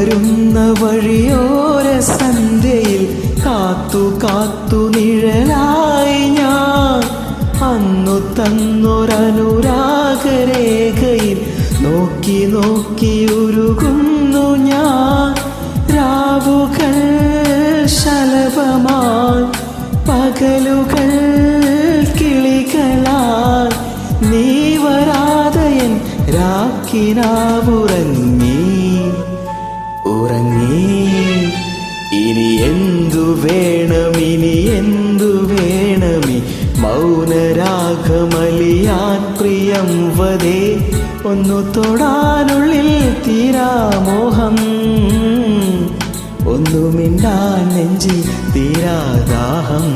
വരുന്ന വഴിയോര സന്ധ്യയിൽ കാത്തു കാത്തു നിഴലായി ഞാൻ അന്നു തന്നൊരനുരാഗരേഖയിൽ നോക്കി നോക്കി ഉരുകുന്നു ഞാൻ. രാവുകൾ ശലഭമായി പകലുകൾ കിളികളായി നീ വരാതയൻ രാക്കിനാവുറങ്ങി ഉറങ്ങി. ഇനി എന്തു വേണം, ഇനി എന്തു വേണമി മൗനരാഗമലിയാൻ പ്രിയം വദേ. ഒന്നു തൊടാനുള്ളിൽ തീരാമോഹം, ഒന്നു മിണ്ടാൻ നെഞ്ചിൽ തീരാദാഹം.